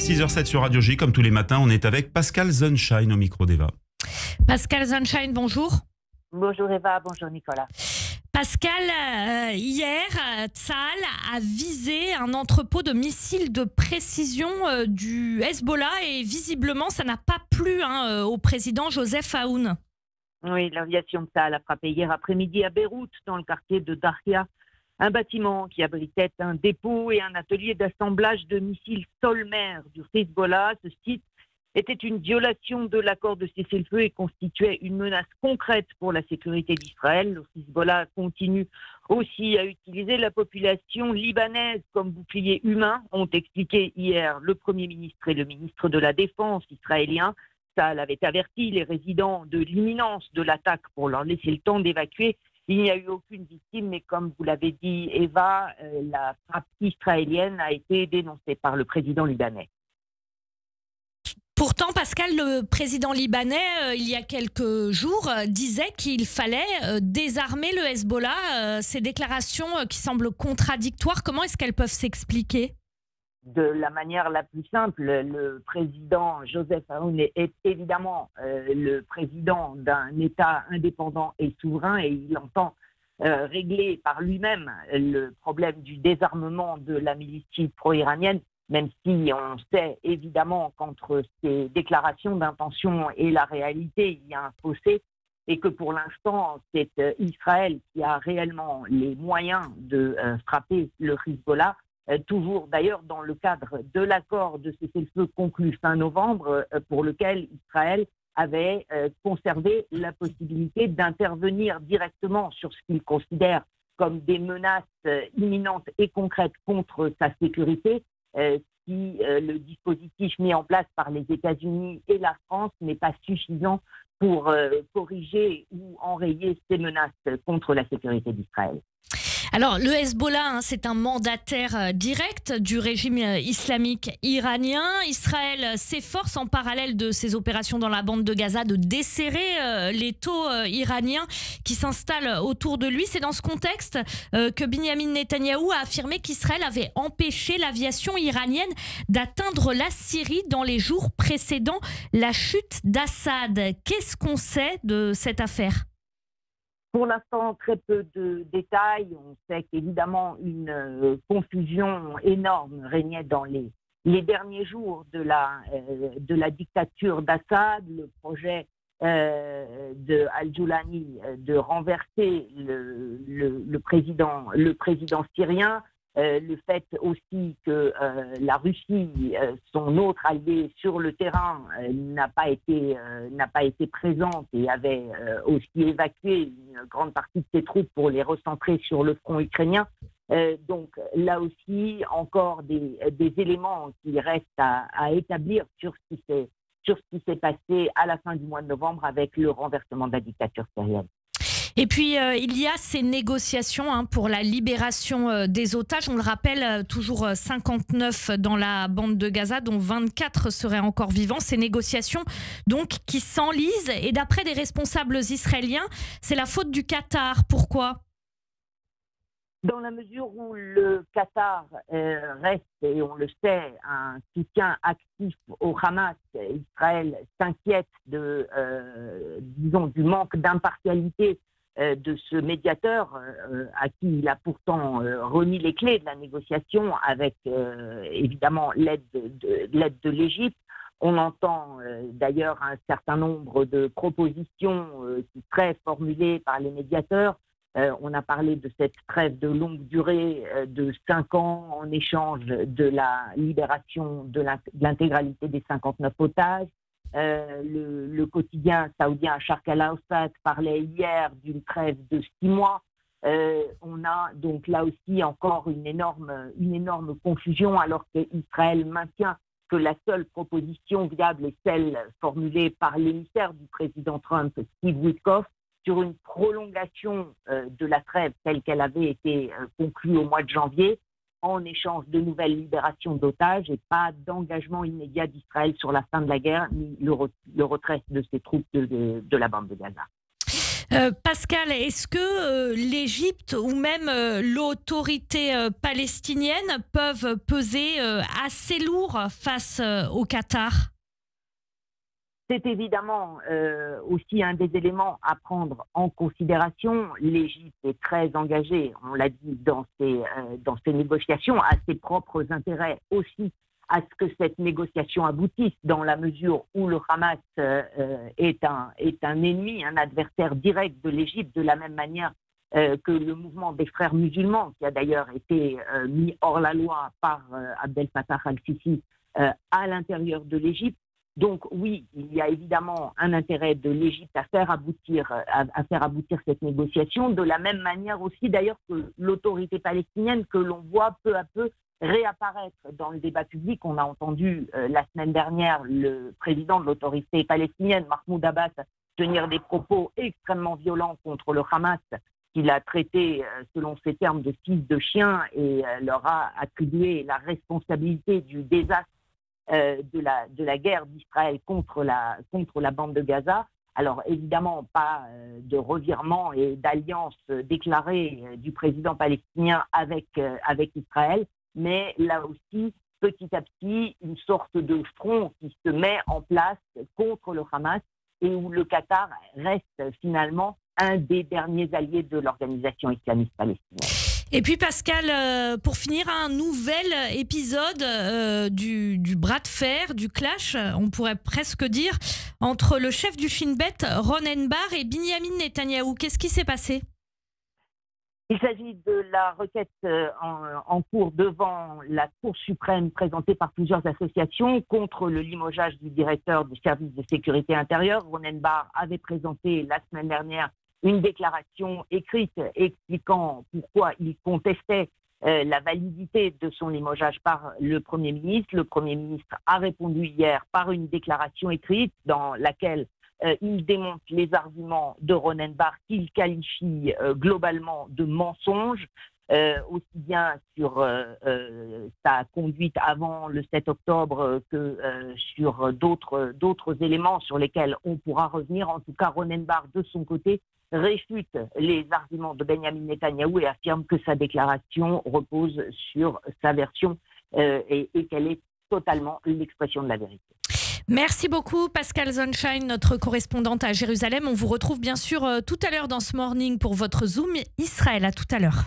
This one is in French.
6h07 sur Radio J, comme tous les matins, on est avec Pascal Sunshine au micro d'Eva. Pascal Sunshine, bonjour. Bonjour Eva, bonjour Nicolas. Pascal, hier, Tsahal a visé un entrepôt de missiles de précision du Hezbollah et visiblement, ça n'a pas plu au président Joseph Aoun. Oui, l'aviation de Tsahal a frappé hier après-midi à Beyrouth, dans le quartier de Darkia, un bâtiment qui abritait un dépôt et un atelier d'assemblage de missiles sol-mer du Hezbollah. Ce site était une violation de l'accord de cessez-le-feu et constituait une menace concrète pour la sécurité d'Israël. Le Hezbollah continue aussi à utiliser la population libanaise comme bouclier humain, ont expliqué hier le Premier ministre et le ministre de la Défense israélien. Tsahal avait averti les résidents de l'imminence de l'attaque pour leur laisser le temps d'évacuer. Il n'y a eu aucune victime, mais comme vous l'avez dit, Eva, la frappe israélienne a été dénoncée par le président libanais. Pourtant, Pascal, le président libanais, il y a quelques jours, disait qu'il fallait désarmer le Hezbollah. Ces déclarations qui semblent contradictoires, comment est-ce qu'elles peuvent s'expliquer ? De la manière la plus simple, le président Joseph Aoun est évidemment le président d'un État indépendant et souverain et il entend régler par lui-même le problème du désarmement de la milice pro-iranienne, même si on sait évidemment qu'entre ces déclarations d'intention et la réalité, il y a un fossé et que pour l'instant, c'est Israël qui a réellement les moyens de frapper le Hezbollah. Toujours d'ailleurs dans le cadre de l'accord de cessez-le-feu conclu fin novembre, pour lequel Israël avait conservé la possibilité d'intervenir directement sur ce qu'il considère comme des menaces imminentes et concrètes contre sa sécurité, si le dispositif mis en place par les États-Unis et la France n'est pas suffisant pour corriger ou enrayer ces menaces contre la sécurité d'Israël. Alors, le Hezbollah, c'est un mandataire direct du régime islamique iranien. Israël s'efforce, en parallèle de ses opérations dans la bande de Gaza, de desserrer l'étau iranien qui s'installe autour de lui. C'est dans ce contexte que Binyamin Netanyahou a affirmé qu'Israël avait empêché l'aviation iranienne d'atteindre la Syrie dans les jours précédant la chute d'Assad. Qu'est-ce qu'on sait de cette affaire ? Pour l'instant, très peu de détails. On sait qu'évidemment, une confusion énorme régnait dans les derniers jours de la dictature d'Assad. Le projet de Al-Joulani de renverser le président syrien. Le fait aussi que la Russie, son autre allié sur le terrain, n'a pas été présente et avait aussi évacué une grande partie de ses troupes pour les recentrer sur le front ukrainien. Donc là aussi, encore des éléments qui restent à établir sur ce qui s'est passé à la fin du mois de novembre avec le renversement de la dictature syrienne. Et puis, il y a ces négociations pour la libération des otages. On le rappelle, toujours 59 dans la bande de Gaza, dont 24 seraient encore vivants. Ces négociations donc, qui s'enlisent. Et d'après des responsables israéliens, c'est la faute du Qatar. Pourquoi ? Dans la mesure où le Qatar reste, et on le sait, un soutien actif au Hamas, Israël s'inquiète du manque d'impartialité de ce médiateur à qui il a pourtant remis les clés de la négociation avec évidemment l'aide de l'Égypte. On entend d'ailleurs un certain nombre de propositions qui seraient formulées par les médiateurs. On a parlé de cette trêve de longue durée de 5 ans en échange de la libération de l'intégralité des 59 otages. Le quotidien saoudien Sharq al-Awsat parlait hier d'une trêve de 6 mois. On a donc là aussi encore une énorme confusion alors qu'Israël maintient que la seule proposition viable est celle formulée par l'émissaire du président Trump, Steve Witkoff, sur une prolongation de la trêve telle qu'elle avait été conclue au mois de janvier, en échange de nouvelles libérations d'otages et pas d'engagement immédiat d'Israël sur la fin de la guerre ni le retrait de ses troupes de la bande de Gaza. Pascal, est-ce que l'Égypte ou même l'autorité palestinienne peuvent peser assez lourd face au Qatar ? C'est évidemment aussi un des éléments à prendre en considération. L'Égypte est très engagée, on l'a dit, dans ces négociations, à ses propres intérêts aussi, à ce que cette négociation aboutisse, dans la mesure où le Hamas est un ennemi, un adversaire direct de l'Égypte, de la même manière que le mouvement des frères musulmans, qui a d'ailleurs été mis hors la loi par Abdel Fattah al-Sisi à l'intérieur de l'Égypte. Donc oui, il y a évidemment un intérêt de l'Égypte à faire aboutir cette négociation, de la même manière aussi d'ailleurs que l'autorité palestinienne, que l'on voit peu à peu réapparaître dans le débat public. On a entendu la semaine dernière le président de l'autorité palestinienne, Mahmoud Abbas, tenir des propos extrêmement violents contre le Hamas, qu'il a traité, selon ses termes, de fils de chien, et leur a attribué la responsabilité du désastre de la guerre d'Israël contre la bande de Gaza. Alors évidemment, pas de revirement et d'alliance déclarée du président palestinien avec Israël, mais là aussi, petit à petit, une sorte de front qui se met en place contre le Hamas et où le Qatar reste finalement un des derniers alliés de l'organisation islamiste palestinienne. Et puis Pascal, pour finir, un nouvel épisode du bras de fer, du clash, on pourrait presque dire, entre le chef du Shin Bet, Ronen Bar, et Binyamin Netanyahou. Qu'est-ce qui s'est passé ? Il s'agit de la requête en cours devant la Cour suprême présentée par plusieurs associations contre le limogeage du directeur du service de sécurité intérieure. Ronen Bar avait présenté la semaine dernière une déclaration écrite expliquant pourquoi il contestait la validité de son limogeage par le Premier ministre. Le Premier ministre a répondu hier par une déclaration écrite dans laquelle il démonte les arguments de Ronen Bar qu'il qualifie globalement de mensonges, aussi bien sur sa conduite avant le 7 octobre que sur d'autres éléments sur lesquels on pourra revenir. En tout cas, Ronen Bar, de son côté, réfute les arguments de Benjamin Netanyahou et affirme que sa déclaration repose sur sa version et qu'elle est totalement l'expression de la vérité. Merci beaucoup Pascal Zonshine, notre correspondante à Jérusalem. On vous retrouve bien sûr tout à l'heure dans ce morning pour votre Zoom Israël. À tout à l'heure.